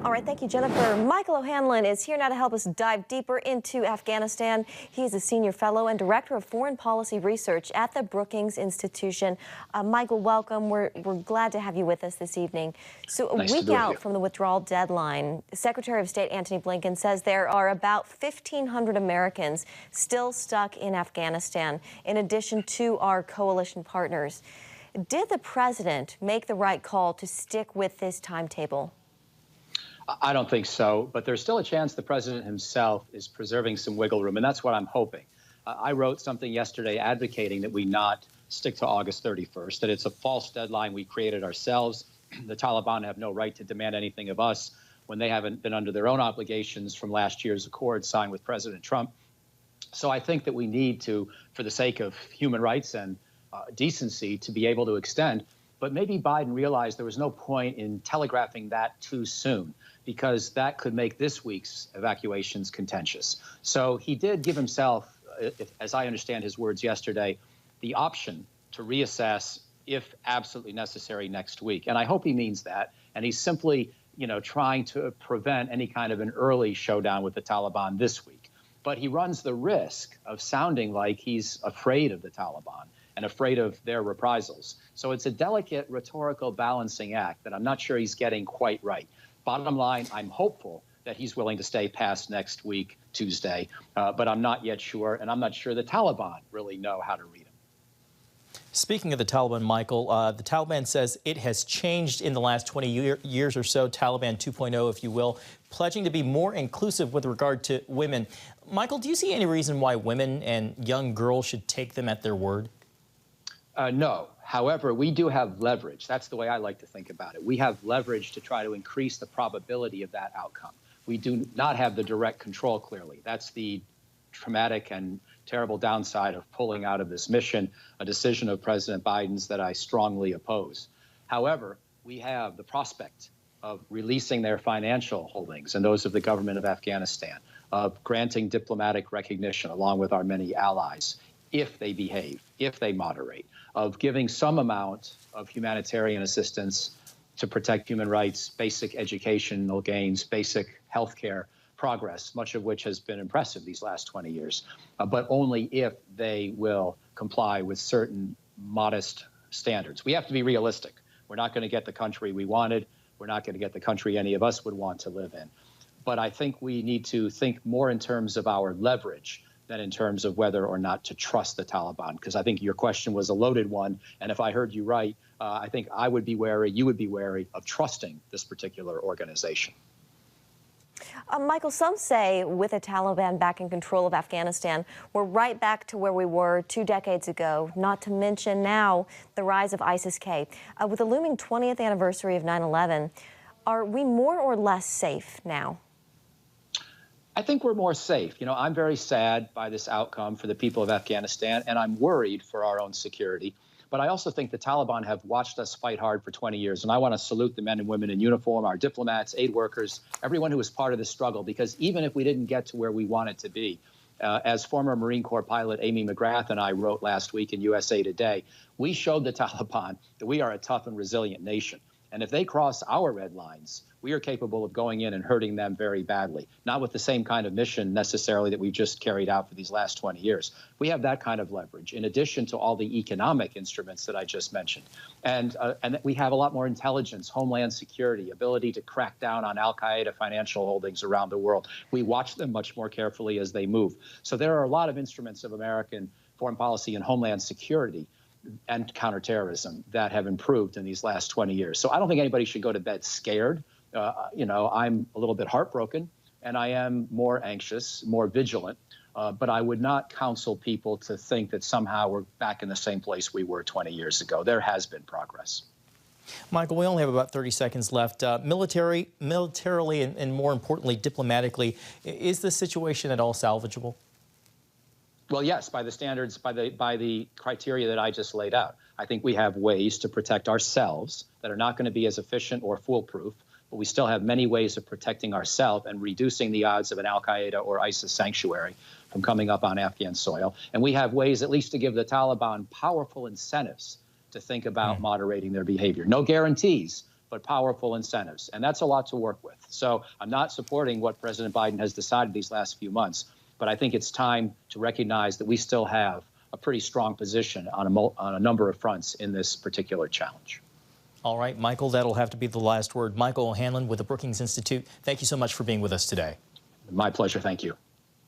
All right, thank you, Jennifer. Michael O'Hanlon is here now to help us dive deeper into Afghanistan. He's a senior fellow and director of foreign policy research at the Brookings Institution. Michael, welcome. We're glad to have you with us this evening. So a week out from the withdrawal deadline, Secretary of State Antony Blinken says there are about 1,500 Americans still stuck in Afghanistan, in addition to our coalition partners. Did the president make the right call to stick with this timetable? I don't think so, but there's still a chance the president himself is preserving some wiggle room, and that's what I'm hoping. I wrote something yesterday advocating that we not stick to August 31st, that it's a false deadline we created ourselves. The Taliban have no right to demand anything of us when they haven't been under their own obligations from last year's accord signed with President Trump. So I think that we need to, for the sake of human rights and decency, to be able to extend. But maybe Biden realized there was no point in telegraphing that too soon, because that could make this week's evacuations contentious. So he did give himself, as I understand his words yesterday, the option to reassess if absolutely necessary next week. And I hope he means that. And he's simply, trying to prevent any kind of an early showdown with the Taliban this week. But he runs the risk of sounding like he's afraid of the Taliban and afraid of their reprisals. So it's a delicate rhetorical balancing act that I'm not sure he's getting quite right. Bottom line, I'm hopeful that he's willing to stay past next week, Tuesday, but I'm not yet sure, and I'm not sure the Taliban really know how to read him. Speaking of the Taliban, Michael, the Taliban says it has changed in the last 20 years or so, Taliban 2.0, if you will, pledging to be more inclusive with regard to women. Michael, do you see any reason why women and young girls should take them at their word? No. However, we do have leverage. That's the way I like to think about it. We have leverage to try to increase the probability of that outcome. We do not have the direct control, clearly. That's the traumatic and terrible downside of pulling out of this mission, a decision of President Biden's that I strongly oppose. However, we have the prospect of releasing their financial holdings and those of the government of Afghanistan, of granting diplomatic recognition along with our many allies, if they behave, if they moderate, of giving some amount of humanitarian assistance to protect human rights, basic educational gains, basic health care progress, much of which has been impressive these last 20 years, but only if they will comply with certain modest standards. We have to be realistic. We're not going to get the country we wanted. We're not going to get the country any of us would want to live in. But I think we need to think more in terms of our leverage than in terms of whether or not to trust the Taliban, because I think your question was a loaded one. And if I heard you right, I think I would be wary, you would be wary of trusting this particular organization. Michael, some say with the Taliban back in control of Afghanistan, we're right back to where we were 2 decades ago, not to mention now the rise of ISIS-K. With the looming 20th anniversary of 9/11, are we more or less safe now? I think we're more safe. I'm very sad by this outcome for the people of Afghanistan, and I'm worried for our own security. But I also think the Taliban have watched us fight hard for 20 years, and I want to salute the men and women in uniform, our diplomats, aid workers, everyone who was part of this struggle, because even if we didn't get to where we wanted to be, as former Marine Corps pilot Amy McGrath and I wrote last week in USA Today, we showed the Taliban that we are a tough and resilient nation. And if they cross our red lines, we are capable of going in and hurting them very badly, not with the same kind of mission necessarily that we've just carried out for these last 20 years. We have that kind of leverage, in addition to all the economic instruments that I just mentioned. And we have a lot more intelligence, homeland security, ability to crack down on al-Qaeda financial holdings around the world. We watch them much more carefully as they move. So there are a lot of instruments of American foreign policy and homeland security and counterterrorism that have improved in these last 20 years. So I don't think anybody should go to bed scared. I'm a little bit heartbroken, and I am more anxious, more vigilant, but I would not counsel people to think that somehow we're back in the same place we were 20 years ago. There has been progress. Michael, we only have about 30 seconds left. Militarily, and more importantly, diplomatically, is the situation at all salvageable? Well, yes, by the standards, by the criteria that I just laid out. I think we have ways to protect ourselves that are not going to be as efficient or foolproof, but we still have many ways of protecting ourselves and reducing the odds of an al-Qaeda or ISIS sanctuary from coming up on Afghan soil. And we have ways at least to give the Taliban powerful incentives to think about moderating their behavior. No guarantees, but powerful incentives. And that's a lot to work with. So I'm not supporting what President Biden has decided these last few months, but I think it's time to recognize that we still have a pretty strong position on a number of fronts in this particular challenge. All right, Michael, that'll have to be the last word. Michael O'Hanlon with the Brookings Institute, thank you so much for being with us today. My pleasure. Thank you.